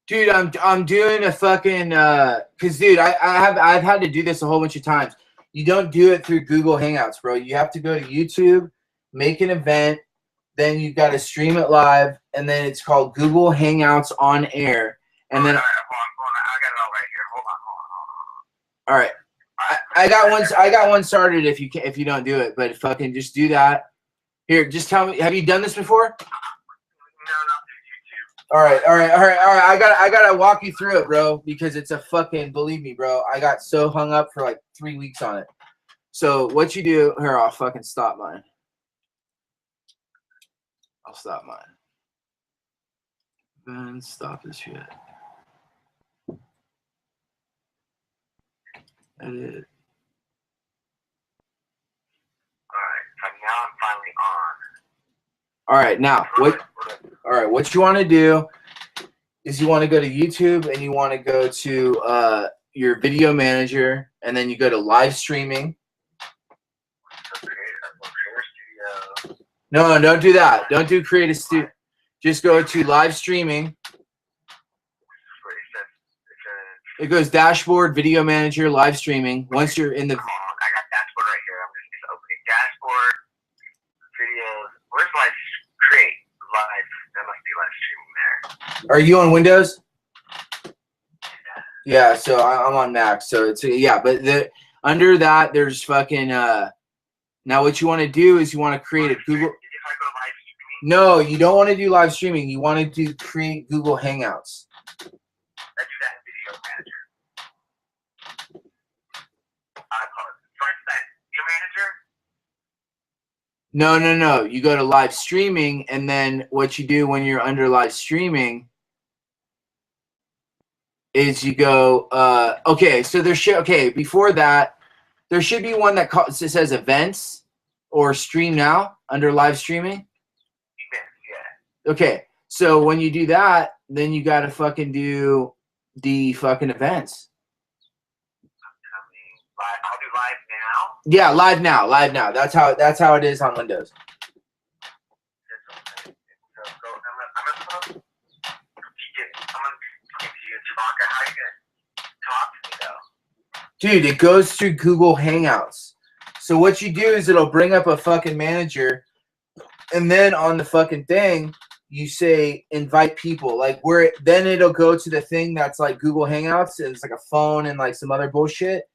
Dude, I'm doing a fucking cause dude, I've had to do this a whole bunch of times. You don't do it through Google Hangouts, bro. You have to go to YouTube, make an event, then you got to stream it live, and then it's called Google Hangouts on air, and then. All right, I got it all right here. Hold on. All right, I got one. I got one started. If you don't do it, but fucking just do that. Here, just tell me. Have you done this before? No, not through YouTube. All right. I gotta walk you through it, bro, because it's a fucking. Believe me, bro. I got so hung up for like 3 weeks on it. So what you do? Here, I'll fucking stop mine. I'll stop mine. Then stop this shit. Edit. Alright, so now I'm finally on. Alright, now what you want to do is you want to go to YouTube and you want to go to your video manager, and then you go to live streaming. No, don't do that. Don't do create a studio. Just go to live streaming. It goes dashboard, video manager, live streaming. Once you're in the. I got dashboard right here. I'm just opening dashboard, videos. Where's live create? Live. That must be live streaming there. Are you on Windows? Yeah, so I'm on Mac. So it's yeah, but under that there's fucking. Now what you want to do is you want to create a Google. No, you don't want to do live streaming. You want to create Google Hangouts. I do that in video manager. First that video manager? No. You go to live streaming, and then what you do when you're under live streaming is you go, okay, so before that, there should be one that says events or stream now under live streaming. Yeah. Okay, so when you do that, then you got to fucking do the fucking events. I'll do live now. Yeah, live now. That's how it is on Windows. Dude, it goes through Google Hangouts. So what you do is it'll bring up a fucking manager, and then on the fucking thing, you say invite people. Like then it'll go to the thing that's like Google Hangouts, and it's like a phone and like some other bullshit.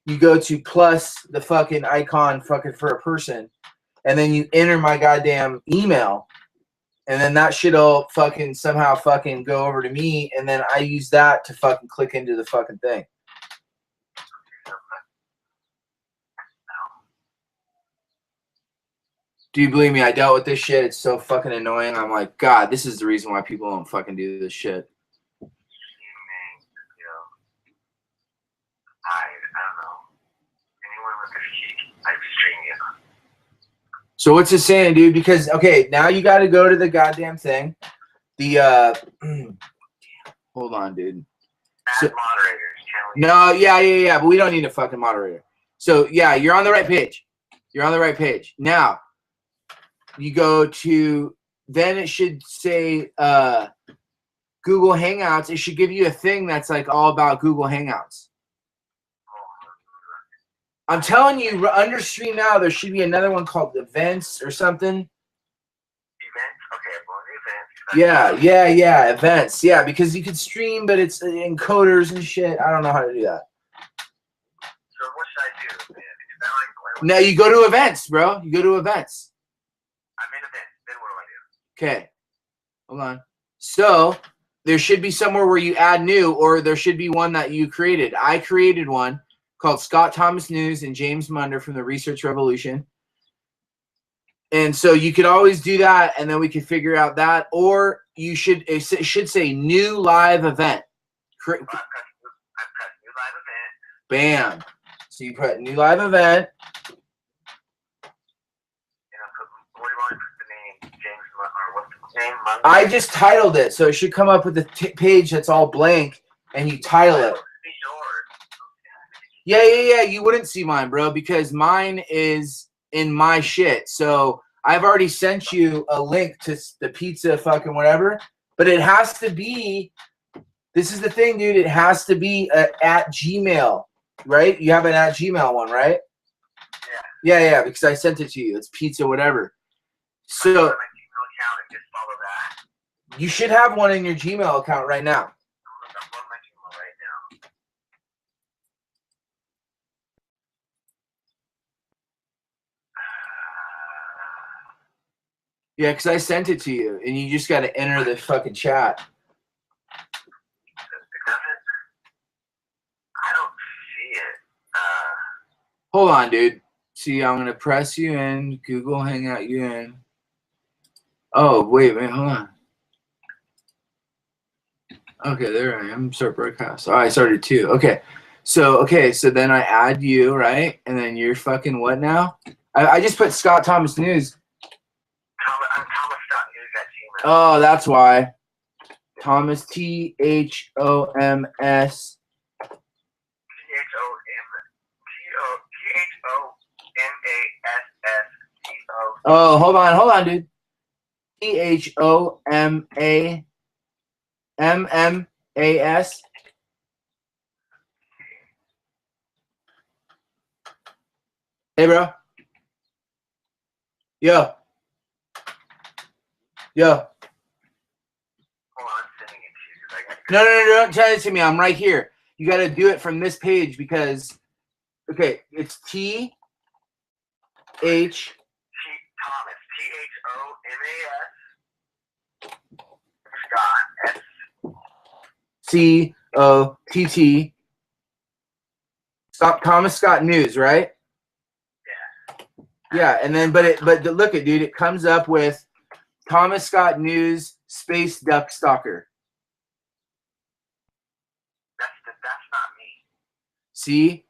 You go to plus the fucking icon fucking for a person, and then you enter my goddamn email, and then that shit'll fucking somehow fucking go over to me, and then I use that to fucking click into the fucking thing. Do you believe me? I dealt with this shit. It's so fucking annoying. I'm like, God, this is the reason why people don't fucking do this shit. I don't know. Anyone with a sheet, I stream you. So what's it saying, dude? Because okay, now you got to go to the goddamn thing. The hold on, dude. Add moderators. No, yeah, but we don't need a fucking moderator. So yeah, you're on the right page. You're on the right page. Now you go to, then it should say Google Hangouts. It should give you a thing that's like all about Google Hangouts. I'm telling you, under stream now, there should be another one called events or something. Events? Okay, well, events. Yeah, events. Yeah, because you could stream, but it's encoders and shit. I don't know how to do that. So what should I do, man? Is that like, now you go to events, bro. You go to events. I'm in events. Then what do I do? Okay. Hold on. So there should be somewhere where you add new, or there should be one that you created. I created one called Scott Thomas News and James Munder from the Research Revolution. And so you could always do that, and then we could figure out that, or it should say new live event. I press new live event. Bam. So you put new live event. I just titled it, so it should come up with a page that's all blank, and you title it. Yeah. You wouldn't see mine, bro, because mine is in my shit. So I've already sent you a link to the pizza fucking whatever, but it has to be This is the thing, dude. It has to be at Gmail, right? You have an at Gmail one, right? Yeah, because I sent it to you. It's pizza, whatever. So my Gmail account and just follow that. You should have one in your Gmail account right now. I'm on my Gmail right now. Yeah, because I sent it to you, and you just got to enter the fucking chat. It doesn't. I don't see it. Hold on, dude. See, I'm gonna press you in. Google Hangout you in. Oh, wait, hold on. Okay, there I am. Start broadcast. Oh, I started too. Okay. So then I add you, right? And then you're fucking what now? I just put Scott Thomas News. I'm Thomas.news@gmail. Oh, that's why. Thomas THOMS. THOMASSO. Oh, hold on, dude. THOMAMMAS. Hey, bro. Yo. Hold on, I'm sending it to you. No, don't send it to me. I'm right here. You got to do it from this page because, okay, it's T H. Thomas. THOMAS. Scott. COTT. Thomas Scott News, right? Yeah, and then but look at, dude, it comes up with Thomas Scott News space duck stalker. That's not me. See?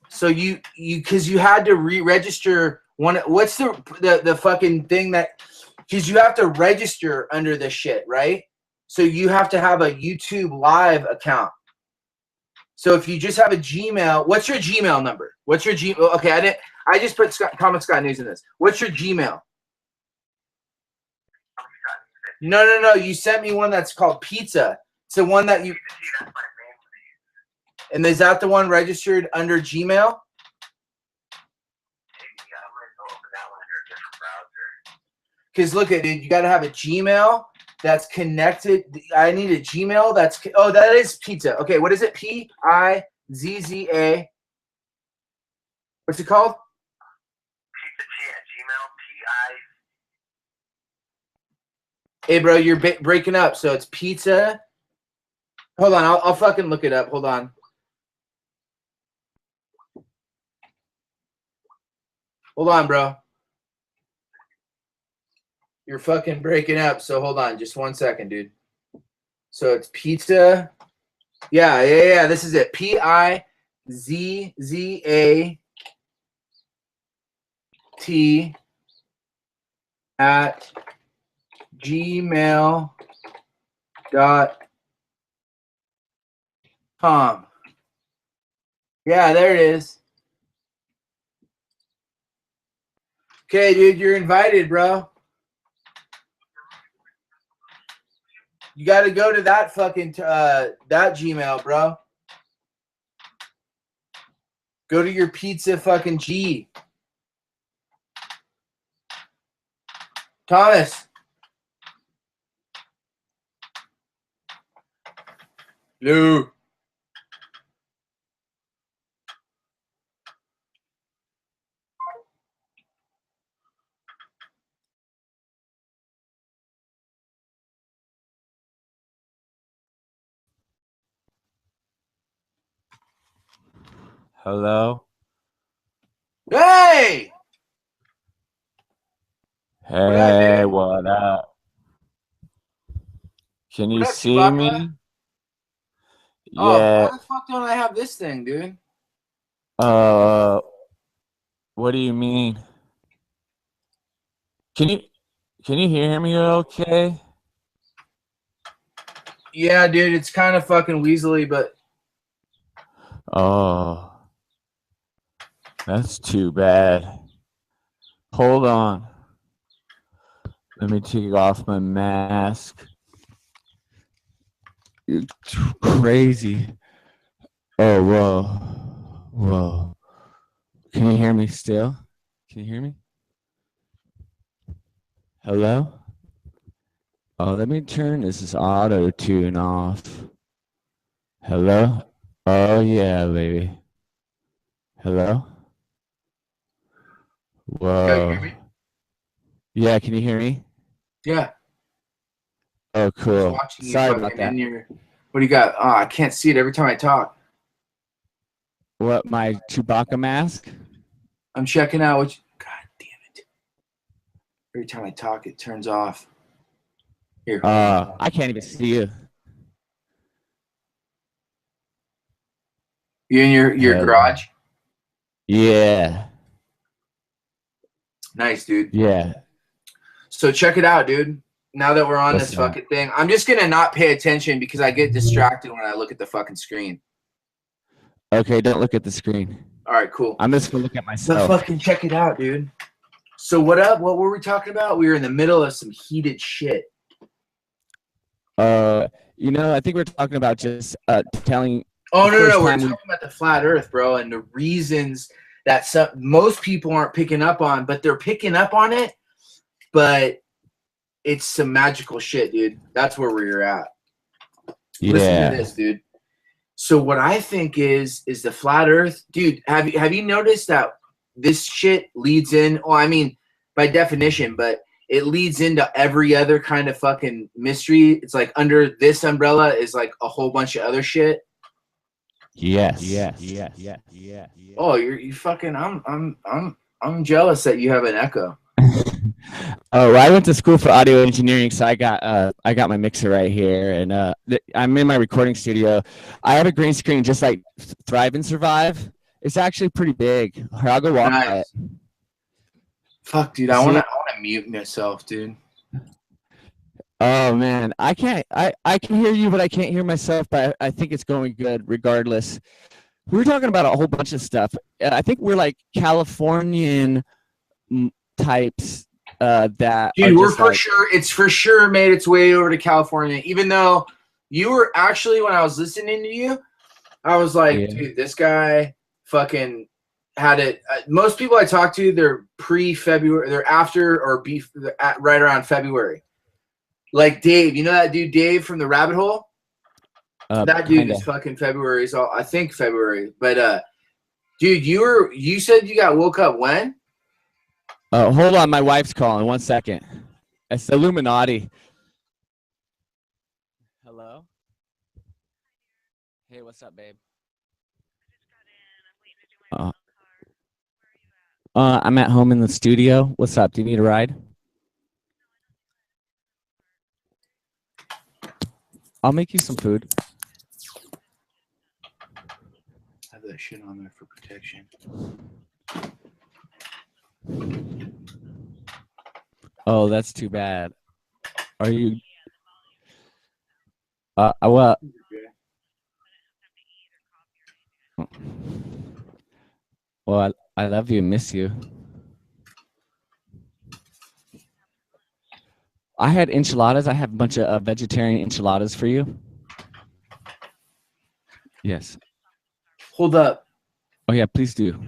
So you because you had to re-register one. What's the fucking thing that? Because you have to register under this shit, right? So you have to have a YouTube Live account. So if you just have a Gmail, what's your Gmail number? What's your Gmail? Okay, I just put Thomas Scott News in this. What's your Gmail? No. You sent me one that's called Pizza. It's the one that you. And is that the one registered under Gmail? Because look at it, you got to have a Gmail that's connected. I need a Gmail that's. Oh, that is Pizza. Okay, what is it? PIZZA. What's it called? Pizza@gmail. Hey, bro, you're breaking up. So it's Pizza. Hold on, I'll fucking look it up. Hold on. Hold on, bro. You're fucking breaking up. So hold on, just 1 second, dude. So it's Pizza. Yeah. This is it. PIZZAT at gmail.com. Yeah, there it is. Okay, dude, you're invited, bro. You got to go to that fucking that Gmail, bro. Go to your Pizza fucking G. Thomas. Lou. Hello? Hey! Hey, what up? Can you What up, see Chewbacca? me? Oh, Yeah. why the fuck don't I have this thing, dude? What do you mean? Can you hear me okay? Yeah, dude, it's kind of fucking weaselly, but Oh, that's too bad. Hold on. Let me take off my mask. Crazy. Oh, whoa. Whoa. Can you hear me still? Can you hear me? Hello? Oh, let me turn this auto tune off. Hello? Oh, yeah, baby. Hello? Yeah, you hear Whoa. me? Yeah, can you hear me? Yeah. Oh, I was cool. watching you Sorry fucking about that. in your. What do you got? Oh, I can't see it every time I talk. What, my Chewbacca mask? I'm checking out what. God damn it! Every time I talk, it turns off. Here. I can't even see you. You in your Hello. garage? Yeah. Nice, dude. Yeah. So check it out, dude. Now that we're on What's this that? fucking thing, I'm just gonna not pay attention because I get distracted when I look at the fucking screen. Okay, don't look at the screen. All right, cool. I'm just gonna look at But myself. fucking check it out, dude. So what up? What were we talking about? We were in the middle of some heated shit. I think we're talking about just telling. Oh the no, first no, we're time talking about the flat Earth, bro, and the reasons that most people aren't picking up on, but they're picking up on it. But it's some magical shit, dude. That's where we're at. Listen to this, dude. So what I think is the flat Earth, dude. Have you noticed that this shit leads in? Well, I mean, by definition, but it leads into every other kind of fucking mystery. It's like under this umbrella is like a whole bunch of other shit. Yes. Oh, you fucking. I'm jealous that you have an echo. Oh, I went to school for audio engineering, so I got my mixer right here, and I'm in my recording studio. I have a green screen, just like Thrive and Survive. It's actually pretty big. Here, I'll go walk by it. Fuck, dude, I wanna mute myself, dude. Oh man, I can't. I can hear you, but I can't hear myself. But I think it's going good, regardless. We were talking about a whole bunch of stuff. I think we're like Californian types. That dude, we're for sure. It's for sure made its way over to California. Even though you were actually, when I was listening to you, I was like, dude, this guy fucking had it. Most people I talk to, they're pre-February, they're after or right around February. Like Dave, you know that dude Dave from the Rabbit Hole? That dude is fucking February. So I think February. But dude, you said you got woke up when? Hold on, my wife's calling. 1 second. It's the Illuminati. Hello. Hey, what's up, babe? I'm at home in the studio. What's up? Do you need a ride? I'll make you some food. Have that shit on there for protection. Oh, that's too bad. Are you? Well. Well, I love you and miss you. I had enchiladas. I have a bunch of vegetarian enchiladas for you. Yes. Hold up. Oh yeah, please do.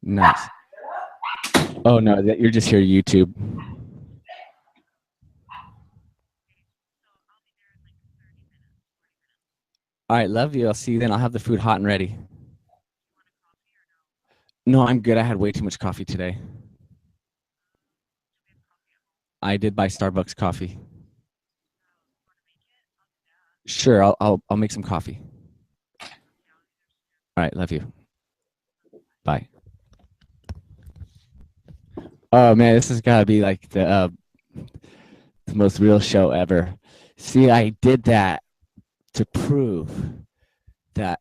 Nice. Oh no, you're just here YouTube. All right, love you. I'll see you then. I'll have the food hot and ready. No, I'm good. I had way too much coffee today. I did buy Starbucks coffee. Sure, I'll make some coffee. All right, love you. Bye. Oh man, this has got to be like the most real show ever. See, I did that to prove that,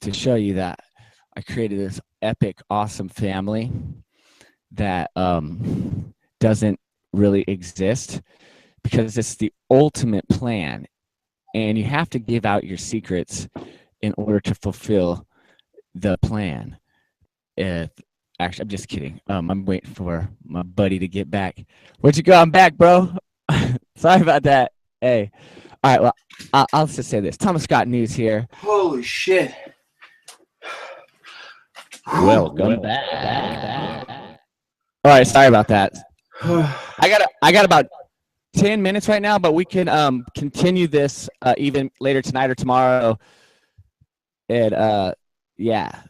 to show you that I created this epic, awesome family that doesn't really exist, because it's the ultimate plan, and you have to give out your secrets in order to fulfill the plan. Actually, I'm just kidding. I'm waiting for my buddy to get back. Where'd you go? I'm back, bro. Sorry about that. Hey. All right. Well, I'll just say this. Thomas Scott News here. Holy shit. Welcome back. All right. Sorry about that. I got about 10 minutes right now, but we can continue this even later tonight or tomorrow. And yeah.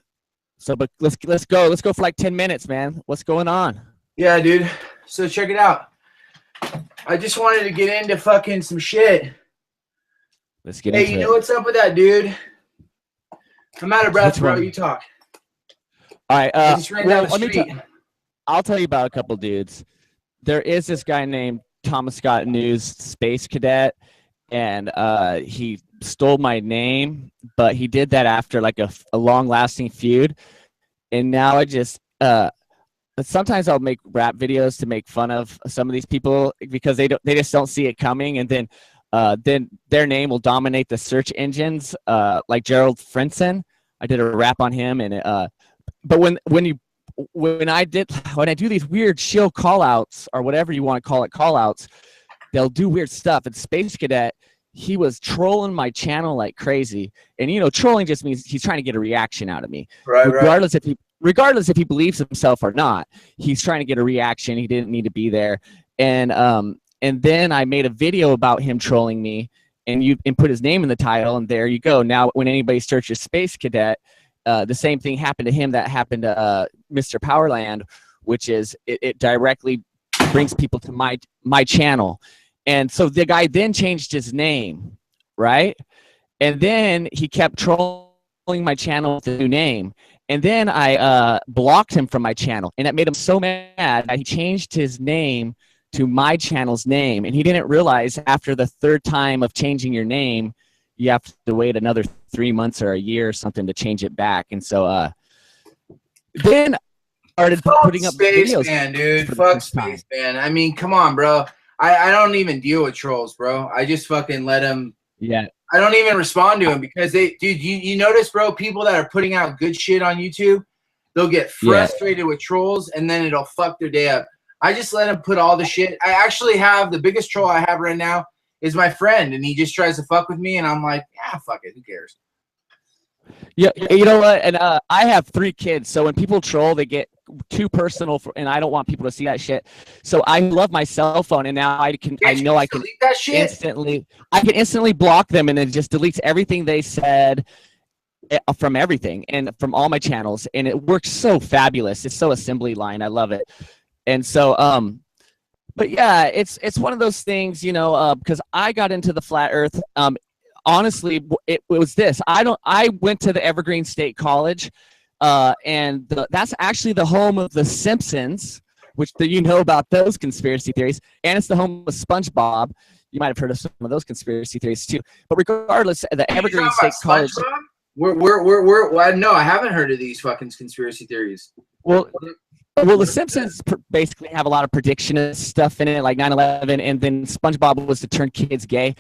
So, but let's go. Let's go for like 10 minutes, man. What's going on? Yeah, dude. So check it out. I just wanted to get into fucking some shit. Let's get into it. Hey, you know what's up with that, dude? I'm out of breath, bro. You talk. All right. I just ran down the street. I'll tell you about a couple dudes. There is this guy named Thomas Scott News Space Cadet, and he stole my name, but he did that after like a long-lasting feud. And now I just sometimes I'll make rap videos to make fun of some of these people because they just don't see it coming, and then their name will dominate the search engines, like Gerald Frenson. I did a rap on him, and but when I do these weird shill call-outs or whatever you want to call it, call-outs, they'll do weird stuff. And Space Cadet, he was trolling my channel like crazy, and you know, trolling just means he's trying to get a reaction out of me, regardless if he believes himself or not. He's trying to get a reaction. He didn't need to be there, and then I made a video about him trolling me, and put his name in the title, and there you go. Now, when anybody searches Space Cadet, the same thing happened to him that happened to Mr. Powerland, which is it directly brings people to my channel. And so the guy then changed his name, right? And then he kept trolling my channel with a new name. And then I blocked him from my channel, and that made him so mad that he changed his name to my channel's name. And he didn't realize after the third time of changing your name, you have to wait another 3 months or a year or something to change it back. And so then I started putting up videos. Man, dude. Fuck Space Man. I mean, come on, bro. I don't even deal with trolls, bro. I just fucking let them. Yeah. I don't even respond to them because dude, you notice, bro, people that are putting out good shit on YouTube, they'll get frustrated with trolls, and then it'll fuck their day up. I just let them put all the shit. I actually have the biggest troll I have right now is my friend, and he just tries to fuck with me, and I'm like, yeah, fuck it, who cares? Yeah, you know what? And I have 3 kids, so when people troll, they get too personal, and I don't want people to see that shit. So I love my cell phone, and now I can delete that shit? I can instantly block them, and it just deletes everything they said from everything and from all my channels, and it works so fabulous. It's so assembly line. I love it. And so but yeah, it's one of those things, you know, because I got into the flat earth. Honestly, it was this. I went to the Evergreen State College, and that's actually the home of The Simpsons, which you know about those conspiracy theories, and it's the home of SpongeBob. You might have heard of some of those conspiracy theories too. But regardless, the Evergreen State College. No, I haven't heard of these fucking conspiracy theories. Well, The Simpsons basically have a lot of predictionist stuff in it, like 9/11, and then SpongeBob was to turn kids gay.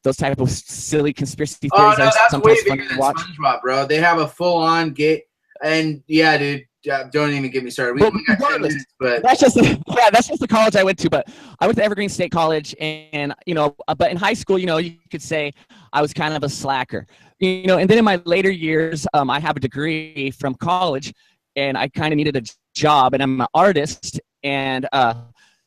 Those type of silly conspiracy theories. Oh, no, that's way bigger than SpongeBob, bro. They have a full-on gay, and yeah, dude, don't even get me started. We got 10 minutes, but that's just the college I went to. But I went to Evergreen State College, and you know, but in high school, you know, you could say I was kind of a slacker, you know. And then in my later years, I have a degree from college, and I kind of needed a job, and I'm an artist, and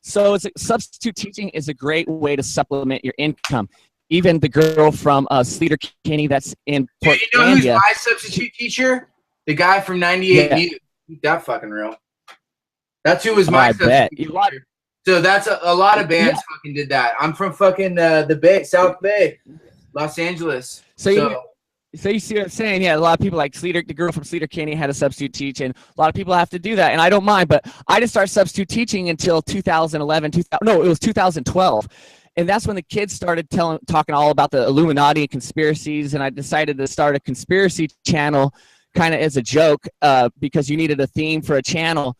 so substitute teaching is a great way to supplement your income. Even the girl from Sleater Kinney that's in Portlandia. You know who's my substitute teacher? The guy from 98 News. That fucking real. That's who was my substitute teacher. So that's a lot of bands fucking did that. I'm from fucking the Bay, South Bay, Los Angeles. So you see what I'm saying? Yeah, a lot of people like the girl from Sleater Kinney had a substitute teach, and a lot of people have to do that, and I don't mind, but I didn't start substitute teaching until 2011, it was 2012, and that's when the kids started talking all about the Illuminati and conspiracies, and I decided to start a conspiracy channel kind of as a joke because you needed a theme for a channel.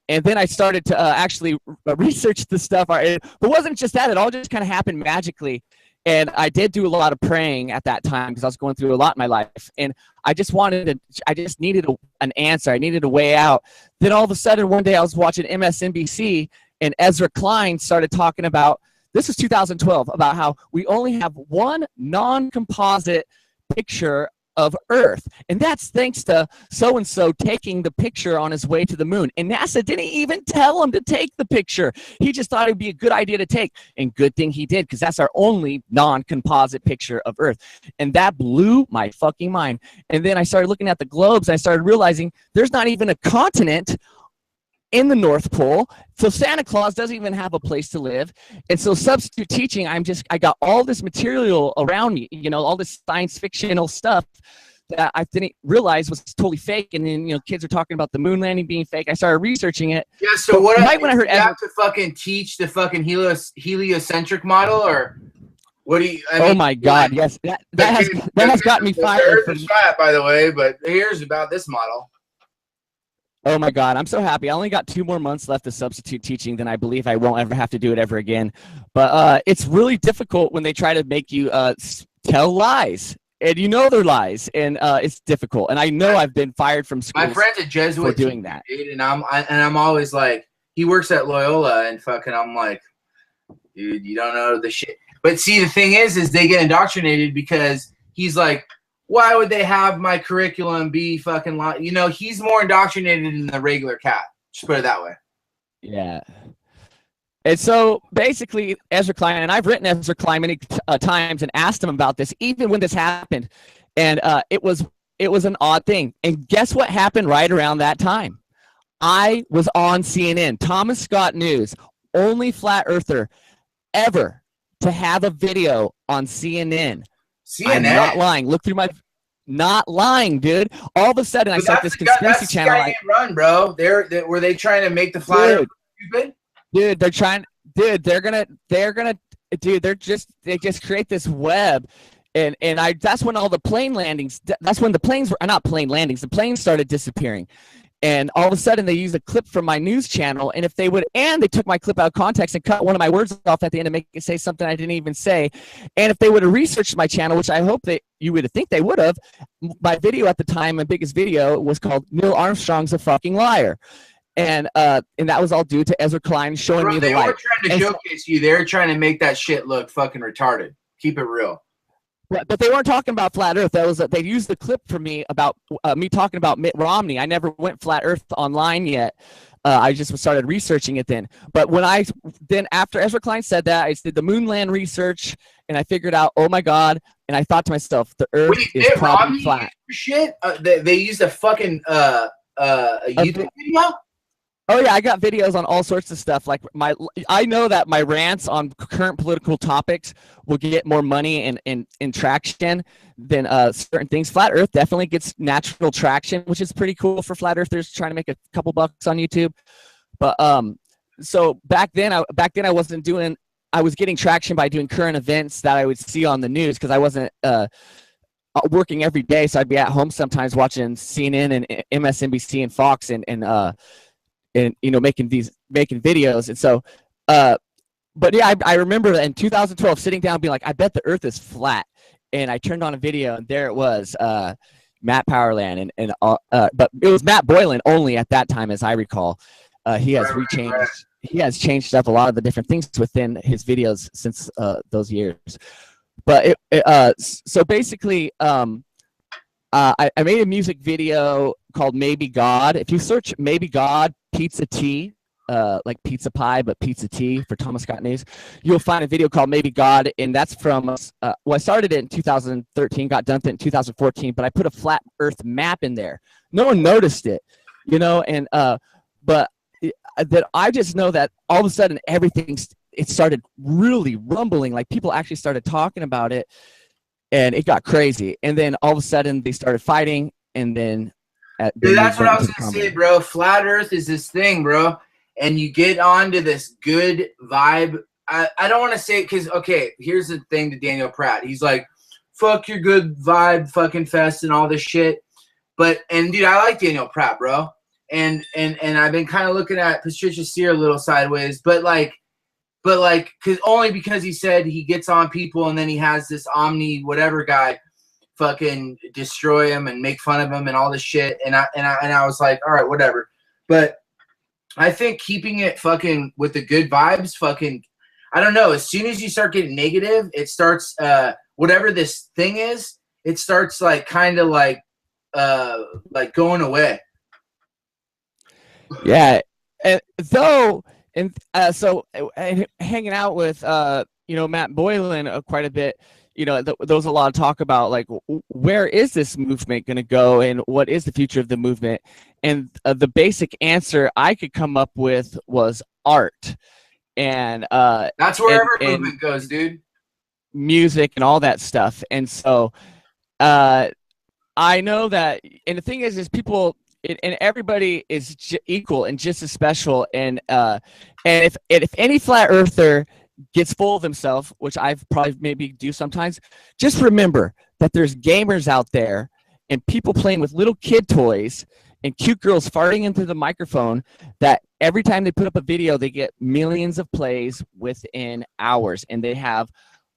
And then I started to actually research the stuff, but it wasn't just that. It all just kind of happened magically. And I did do a lot of praying at that time because I was going through a lot in my life. And I just needed an answer. I needed a way out. Then all of a sudden, one day I was watching MSNBC and Ezra Klein started talking about, this is 2012, about how we only have one non-composite picture of Earth. And that's thanks to so-and-so taking the picture on his way to the moon. And NASA didn't even tell him to take the picture. He just thought it'd be a good idea to take. And good thing he did, because that's our only non-composite picture of Earth. And that blew my fucking mind. And then I started looking at the globes, and I started realizing there's not even a continent in the North Pole. So Santa Claus doesn't even have a place to live. And so substitute teaching, I got all this material around me, you know, all this science fictional stuff that I didn't realize was totally fake. And then, you know, kids are talking about the moon landing being fake. I started researching it. Yeah, so what right when I heard you have to fucking teach the fucking heliocentric model, or what do you, I mean, oh my God, yes. That has got me fired. There's a shot, by the way, but here's about this model. Oh my God, I'm so happy. I only got 2 more months left of substitute teaching, then I believe I won't ever have to do it ever again. But it's really difficult when they try to make you tell lies. And you know they're lies, and it's difficult. And I know I've been fired from school. My friend's a Jesuit for doing that. And I'm always like, he works at Loyola, and fucking I'm like, dude, you don't know the shit. But see, the thing is they get indoctrinated because he's like, why would they have my curriculum be fucking you know, he's more indoctrinated than the regular cat. Just put it that way. Yeah. And so basically, Ezra Klein, and I've written Ezra Klein many times and asked him about this, even when this happened. And it was an odd thing. And guess what happened right around that time? I was on CNN, Thomas Scott News, only flat earther ever to have a video on CNN. I'm not lying. Look through my, not lying, dude. All of a sudden, I start this conspiracy channel. That's run, bro. Were they trying to make the flat earth stupid? Dude, they're trying. Dude, they're gonna. Dude, they just create this web, and that's when all the plane landings. That's when the planes were not plane landings. The planes started disappearing. And all of a sudden, they used a clip from my news channel, and they took my clip out of context and cut one of my words off at the end to make it say something I didn't even say. And if they would have researched my channel, which I hope you would think they would have, my video at the time, my biggest video, was called "Neil Armstrong's a Fucking Liar," and that was all due to Ezra Klein showing me the light. They were trying to showcase you. They were trying to make that shit look fucking retarded. Keep it real. But they weren't talking about flat Earth. They used the clip for me about me talking about Mitt Romney. I never went flat Earth online yet. I just started researching it then. But after Ezra Klein said that, I did the moonland research, and I figured out, oh my God! And I thought to myself, the Earth is probably flat. Shit, they used a fucking a YouTube video. Oh yeah, I got videos on all sorts of stuff. Like I know that my rants on current political topics will get more money and traction than certain things. Flat Earth definitely gets natural traction, which is pretty cool for flat earthers trying to make a couple bucks on YouTube. But so back then I wasn't doing. I was getting traction by doing current events that I would see on the news because I wasn't working every day, so I'd be at home sometimes watching CNN and MSNBC and Fox and you know, making videos. And so but yeah, I remember in 2012 sitting down being like, I bet the Earth is flat. And I turned on a video, and there it was, Matt Powerland, but it was Matt Boylan only at that time, as I recall. He has changed up a lot of the different things within his videos since those years. But so basically, I made a music video called Maybe God. If you search Maybe God Pizza Tea, like pizza pie, but pizza tea for Thomas Scott News, you'll find a video called Maybe God. And that's from, I started it in 2013, got done with it in 2014, but I put a flat earth map in there. No one noticed it, you know, and, but that I just know that all of a sudden it started really rumbling. Like people actually started talking about it. And it got crazy. And then all of a sudden they started fighting. And then dude, that's what I was going to say, bro. Flat Earth is this thing, bro. And you get onto this good vibe. I don't want to say it because, okay, here's the thing to Daniel Pratt. He's like, fuck your good vibe fucking fest and all this shit. And dude, I like Daniel Pratt, bro. And I've been kind of looking at Patricia Sear a little sideways. But but like, only because he said he gets on people and then he has this Omni whatever guy fucking destroy him and make fun of him and all this shit. And I was like, all right, whatever. But I think keeping it fucking with the good vibes, fucking, I don't know. As soon as you start getting negative, it starts, whatever this thing is, it starts like kind of like going away. Yeah. And though, and so hanging out with, you know, Matt Boylan quite a bit, you know, there was a lot of talk about like, where is this movement going to go and what is the future of the movement? And the basic answer I could come up with was art. And that's where every movement goes, dude. Music and all that stuff. And so I know that, and the thing is people, and everybody is equal and just as special. And if any flat earther gets full of himself, which I've probably maybe do sometimes, just remember that there's gamers out there and people playing with little kid toys and cute girls farting into the microphone that every time they put up a video, they get millions of plays within hours, and they have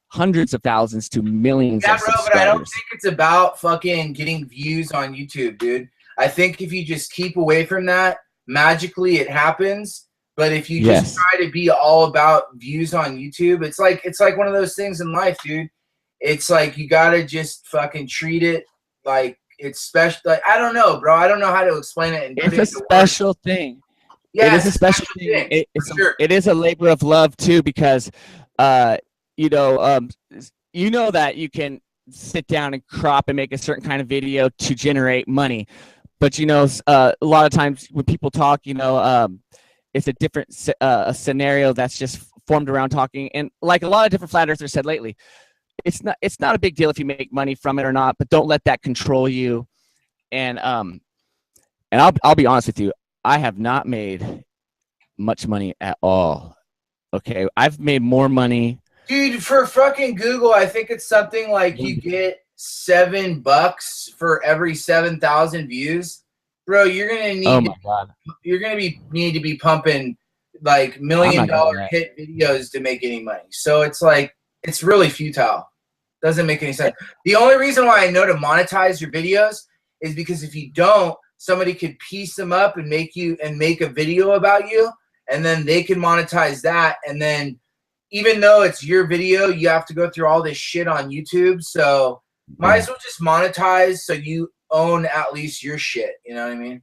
hundreds of thousands to millions of subscribers. But I don't think it's about fucking getting views on YouTube, dude. I think if you just keep away from that, magically it happens. But if you just try to be all about views on YouTube, it's like one of those things in life, dude. It's like you gotta just fucking treat it like it's special. Like, I don't know, bro. I don't know how to explain it. It's a special thing. Yeah, it is a special thing. It is a labor of love too, because you know that you can sit down and crop and make a certain kind of video to generate money, but you know, a lot of times when people talk, you know, it's a different a scenario that's just formed around talking. And like a lot of different flat earthers said lately, it's not a big deal if you make money from it or not, but don't let that control you. And I'll be honest with you, I have not made much money at all. Okay, I've made more money. Dude, for fucking Google, I think it's something like you get $7 for every 7,000 views. Bro, you're gonna need. Oh my God. You're gonna need to be pumping like $1 million hit videos to make any money. So it's like it's really futile. Doesn't make any sense. The only reason why I know to monetize your videos is because if you don't, somebody could piece them up and make a video about you, and then they can monetize that. And then even though it's your video, you have to go through all this shit on YouTube. So might as well just monetize so you own at least your shit. You know what I mean?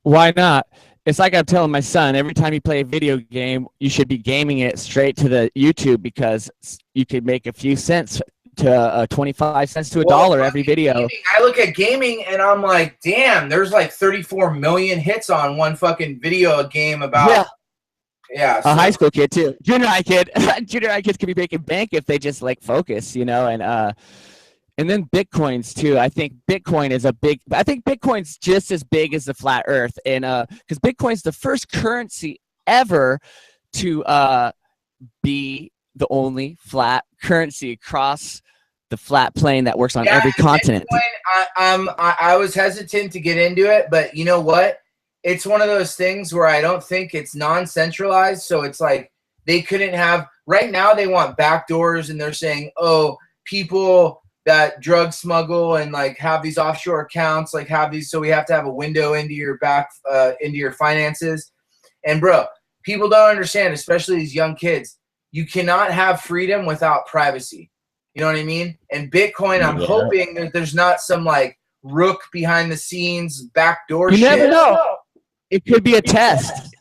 Why not? It's like I'm telling my son, every time you play a video game, you should be gaming it straight to the YouTube, because you could make a few cents to 25 cents to $1 every video. Gaming, I look at gaming and I'm like, damn, there's like 34 million hits on one fucking video game about. Yeah, a high school kid too. Junior high kid. Junior high kids could be making bank if they just like focus, you know. And then Bitcoins too. I think Bitcoin is I think Bitcoin's just as big as the flat earth. And because Bitcoin's the first currency ever to be the only flat currency across the flat plane that works on every continent. Bitcoin, I was hesitant to get into it, but you know what? It's one of those things where I don't think it's non-centralized. So it's like they couldn't have, right now they want backdoors, and they're saying, oh, people that drug smuggle and like have these offshore accounts, like have these, so we have to have a window into your into your finances. And bro, people don't understand, especially these young kids, you cannot have freedom without privacy. You know what I mean? And Bitcoin, I'm hoping that there's not some like rook behind the scenes backdoor shit. You never know. It could be a test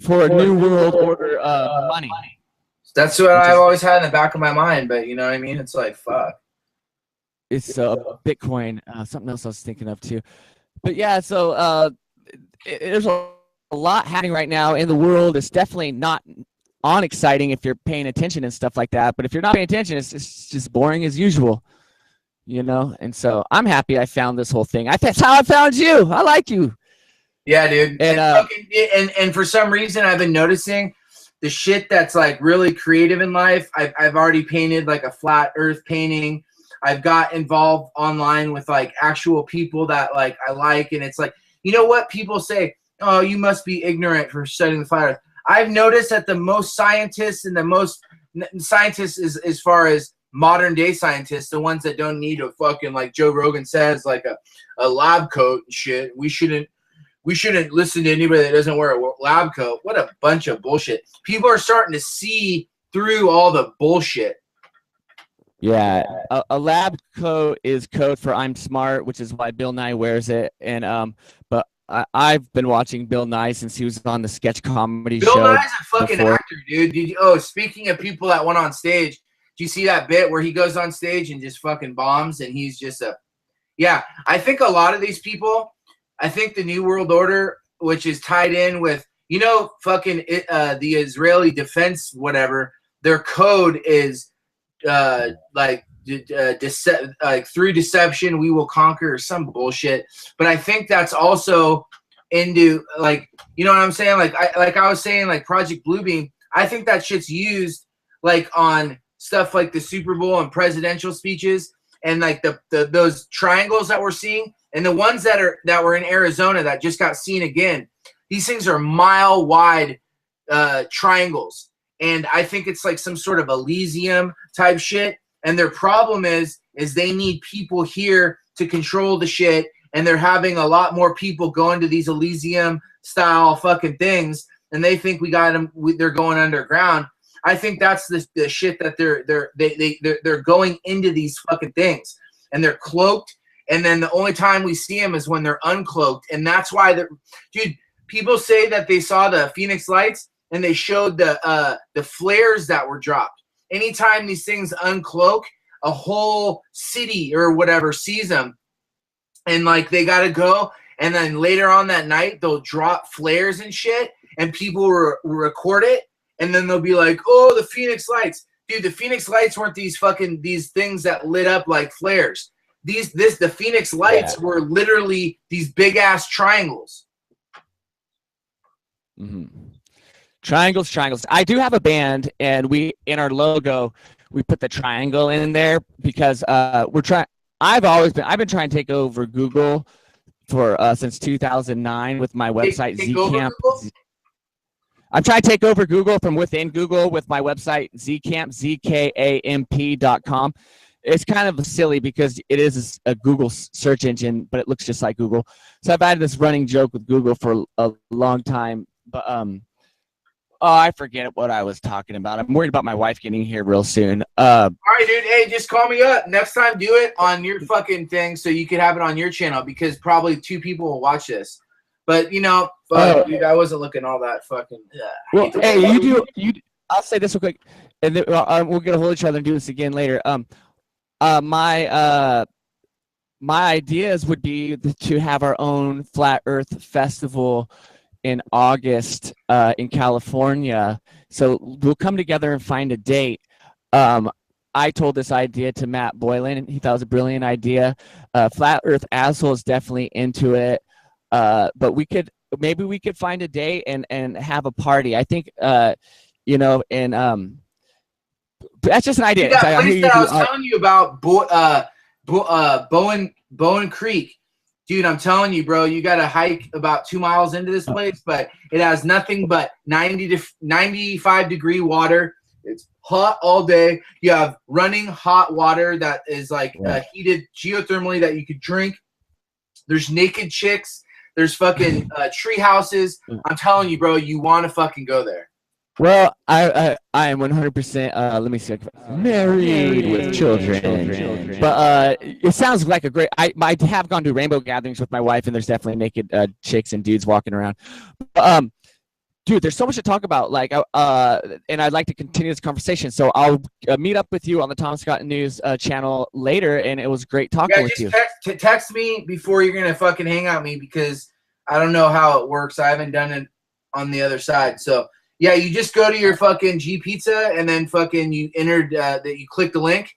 for a new world order of money. That's what I've always had in the back of my mind, but you know what I mean? It's like, fuck. It's Bitcoin, something else I was thinking of too. But yeah, so there's a lot happening right now in the world. It's definitely not exciting if you're paying attention and stuff like that. But if you're not paying attention, it's just boring as usual, you know? And so I'm happy I found this whole thing. That's how I found you. I like you. Yeah, dude. And for some reason, I've been noticing the shit that's like really creative in life. I've already painted like a flat earth painting. I've got involved online with like actual people that like I like. And it's like, you know what? People say, oh, you must be ignorant for studying the flat earth. I've noticed that the most scientists and the most scientists is as far as modern day scientists, the ones that don't need a fucking, like Joe Rogan says, like a lab coat and shit. We shouldn't listen to anybody that doesn't wear a lab coat. What a bunch of bullshit. People are starting to see through all the bullshit. Yeah, a lab coat is code for I'm smart, which is why Bill Nye wears it. And but I've been watching Bill Nye since he was on the sketch comedy show. Bill Nye's a fucking actor, dude. Speaking of people that went on stage, do you see that bit where he goes on stage and just fucking bombs and he's just yeah, I think a lot of these people, I think the New World Order, which is tied in with, fucking the Israeli defense, whatever, their code is like through deception we will conquer, or some bullshit. But I think that's also into, like, you know what I'm saying? Like I was saying, like Project Bluebeam, I think that shit's used like on stuff like the Super Bowl and presidential speeches, and like those triangles that we're seeing, and the ones that were in Arizona that just got seen again. These things are mile wide triangles, and I think it's like some sort of Elysium type shit. And their problem is they need people here to control the shit, and they're having a lot more people go into these Elysium style fucking things, and they think we got them. They're going underground. I think that's the shit that they're going into these fucking things, and they're cloaked. And then the only time we see them is when they're uncloaked, and that's why dude. People say that they saw the Phoenix Lights, and they showed the flares that were dropped. Anytime these things uncloak, a whole city or whatever sees them, and like they gotta go. And then later on that night, they'll drop flares and shit, and people will record it. And then they'll be like, "Oh, the Phoenix Lights, dude! The Phoenix Lights weren't these things that lit up like flares. The Phoenix Lights were literally these big ass triangles." Mm-hmm. Triangles. I do have a band, and in our logo we put the triangle in there because we're trying. I've been trying to take over Google for since 2009 with my website Zcamp. I'm trying to take over Google from within Google with my website Zcamp, ZKAMP.com. It's kind of silly because it is a Google search engine, but it looks just like Google. So I've had this running joke with Google for a long time, but I forget what I was talking about. I'm worried about my wife getting here real soon. All right, dude. Hey, just call me up next time. Do it on your fucking thing so you can have it on your channel, because probably 2 people will watch this. But dude, I wasn't looking all that fucking. Well, hey, you. I'll say this real quick, and then we'll get a hold of each other and do this again later. My ideas would be to have our own Flat Earth Festival in August in California. So we'll come together and find a date. I told this idea to Matt Boylan, and he thought it was a brilliant idea. Flat Earth Asshole is definitely into it. But maybe we could find a date and have a party. I think, and that's just an idea. That place that I was telling you about, Bowen Creek. Dude, I'm telling you, bro, you got to hike about 2 miles into this place, but it has nothing but 95 degree water. It's hot all day. You have running hot water that is like heated geothermally that you could drink. There's naked chicks. There's fucking tree houses. I'm telling you, bro, you want to fucking go there. Well, I am 100%. Let me see. Married with children. But it sounds like a great. I have gone to rainbow gatherings with my wife, and there's definitely naked chicks and dudes walking around. Dude, there's so much to talk about. Like, and I'd like to continue this conversation. So I'll meet up with you on the Tom Scott News channel later. And it was great talking with you. Text me before you're gonna fucking hang out me, because I don't know how it works. I haven't done it on the other side. So. Yeah, you just go to your fucking G Pizza, and then fucking you entered that you click the link.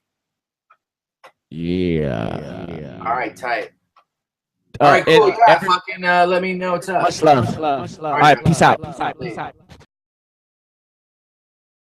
Yeah. All right, tight. All right, cool. Yeah, fucking let me know what's up. Much love. All right, peace out.